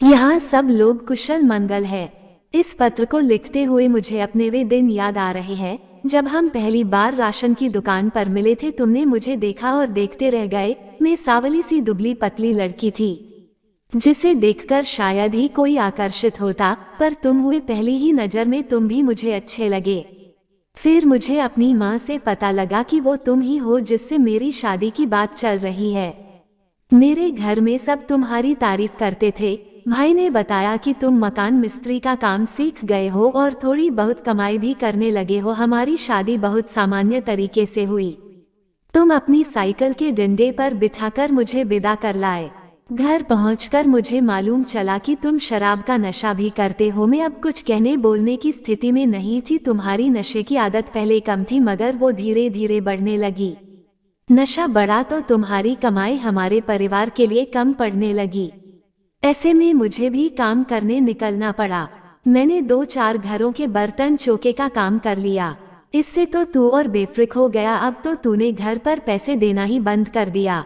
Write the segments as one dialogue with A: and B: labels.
A: यहाँ सब लोग कुशल मंगल है। इस पत्र को लिखते हुए मुझे अपने वे दिन याद आ रहे हैं जब हम पहली बार राशन की दुकान पर मिले थे। तुमने मुझे देखा और देखते रह गए। मैं सावली सी दुबली पतली लड़की थी जिसे देखकर शायद ही कोई आकर्षित होता, पर तुम हुए पहली ही नजर में तुम भी मुझे अच्छे लगे। फिर मुझे अपनी माँ से पता लगा कि वो तुम ही हो जिससे मेरी शादी की बात चल रही है। मेरे घर में सब तुम्हारी तारीफ करते थे। भाई ने बताया कि तुम मकान मिस्त्री का काम सीख गए हो और थोड़ी बहुत कमाई भी करने लगे हो। हमारी शादी बहुत सामान्य तरीके से हुई। तुम अपनी साइकिल के डंडे पर बिठाकर मुझे विदा कर लाए। घर पहुंचकर मुझे मालूम चला कि तुम शराब का नशा भी करते हो। मैं अब कुछ कहने बोलने की स्थिति में नहीं थी। तुम्हारी नशे की आदत पहले कम थी मगर वो धीरे धीरे बढ़ने लगी। नशा बढ़ा तो तुम्हारी कमाई हमारे परिवार के लिए कम पड़ने लगी। ऐसे में मुझे भी काम करने निकलना पड़ा। मैंने 2-4 घरों के बर्तन चौके का काम कर लिया। इससे तो तू और बेफ्रिक हो गया। अब तो तूने घर पर पैसे देना ही बंद कर दिया।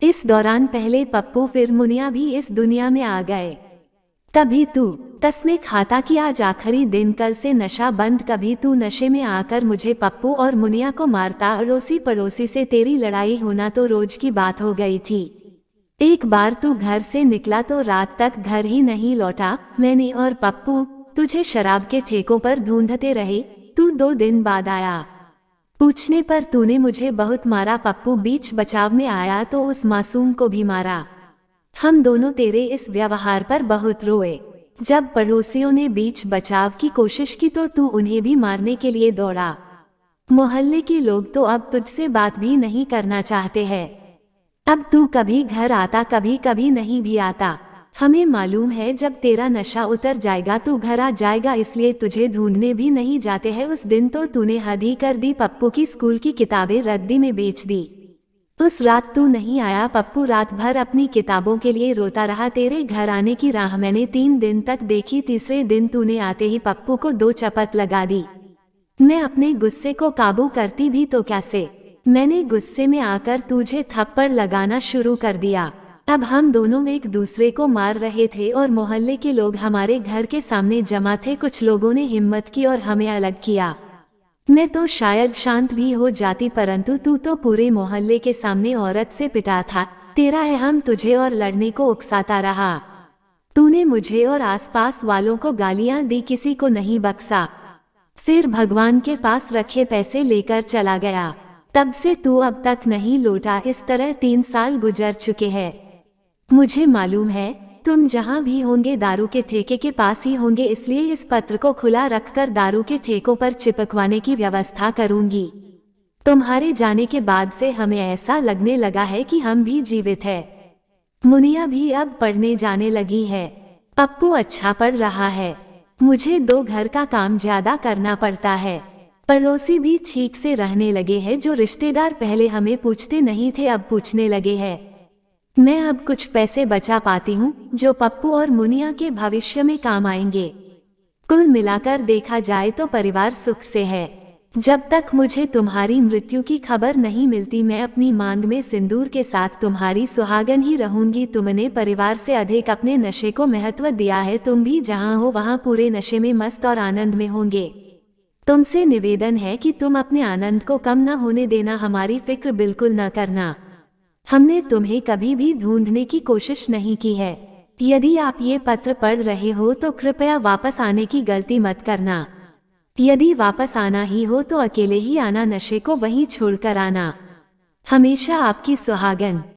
A: इस दौरान पहले पप्पू फिर मुनिया भी इस दुनिया में आ गए। कभी तू कसमें खाता कि आज आखिरी दिन, कल से नशा बंद। कभी तू नशे में आकर मुझे पप्पू और मुनिया को मारता। अड़ोसी पड़ोसी से तेरी लड़ाई होना तो रोज की बात हो गई थी। एक बार तू घर से निकला तो रात तक घर ही नहीं लौटा। मैंने और पप्पू तुझे शराब के ठेकों पर ढूंढते रहे। तू 2 दिन बाद आया। पूछने पर तूने मुझे बहुत मारा। पप्पू बीच बचाव में आया तो उस मासूम को भी मारा। हम दोनों तेरे इस व्यवहार पर बहुत रोए। जब पड़ोसियों ने बीच बचाव की कोशिश की तो तू उन्हें भी मारने के लिए दौड़ा। मोहल्ले के लोग तो अब तुझसे बात भी नहीं करना चाहते हैं। अब तू कभी घर आता, कभी कभी नहीं भी आता। हमें मालूम है जब तेरा नशा उतर जाएगा तू घर आ जाएगा, इसलिए तुझे ढूंढने भी नहीं जाते हैं। उस दिन तो तूने हद ही कर दी। पप्पू की स्कूल की किताबें रद्दी में बेच दी। उस रात तू नहीं आया। पप्पू रात भर अपनी किताबों के लिए रोता रहा। तेरे घर आने की राह मैंने 3 दिन तक देखी। तीसरे दिन तूने आते ही पप्पू को 2 चपत लगा दी। मैं अपने गुस्से को काबू करती भी तो कैसे। मैंने गुस्से में आकर तुझे थप्पड़ लगाना शुरू कर दिया। अब हम दोनों एक दूसरे को मार रहे थे और मोहल्ले के लोग हमारे घर के सामने जमा थे। कुछ लोगों ने हिम्मत की और हमें अलग किया। मैं तो शायद शांत भी हो जाती, परंतु तू तो पूरे मोहल्ले के सामने औरत से पिटा था। तेरा अहम तुझे और लड़ने को उकसाता रहा। तूने मुझे और आसपास वालों को गालियां दी, किसी को नहीं बख्शा। फिर भगवान के पास रखे पैसे लेकर चला गया। तब से तू अब तक नहीं लौटा। इस तरह 3 साल गुजर चुके हैं। मुझे मालूम है तुम जहाँ भी होंगे दारू के ठेके के पास ही होंगे, इसलिए इस पत्र को खुला रखकर दारू के ठेकों पर चिपकवाने की व्यवस्था करूंगी। तुम्हारे जाने के बाद से हमें ऐसा लगने लगा है कि हम भी जीवित है। मुनिया भी अब पढ़ने जाने लगी है। पप्पू अच्छा पढ़ रहा है। मुझे 2 घर का काम ज्यादा करना पड़ता है। पड़ोसी भी ठीक से रहने लगे हैं। जो रिश्तेदार पहले हमें पूछते नहीं थे अब पूछने लगे हैं। मैं अब कुछ पैसे बचा पाती हूँ जो पप्पू और मुनिया के भविष्य में काम आएंगे। कुल मिलाकर देखा जाए तो परिवार सुख से है। जब तक मुझे तुम्हारी मृत्यु की खबर नहीं मिलती मैं अपनी मांग में सिंदूर के साथ तुम्हारी सुहागन ही रहूंगी। तुमने परिवार से अधिक अपने नशे को महत्व दिया है। तुम भी जहाँ हो वहाँ पूरे नशे में मस्त और आनंद में होंगे। तुमसे निवेदन है कि तुम अपने आनंद को कम न होने देना। हमारी फिक्र बिल्कुल न करना। हमने तुम्हें कभी भी ढूंढने की कोशिश नहीं की है। यदि आप ये पत्र पढ़ रहे हो तो कृपया वापस आने की गलती मत करना। यदि वापस आना ही हो तो अकेले ही आना, नशे को वहीं छोड़कर आना। हमेशा आपकी सुहागन।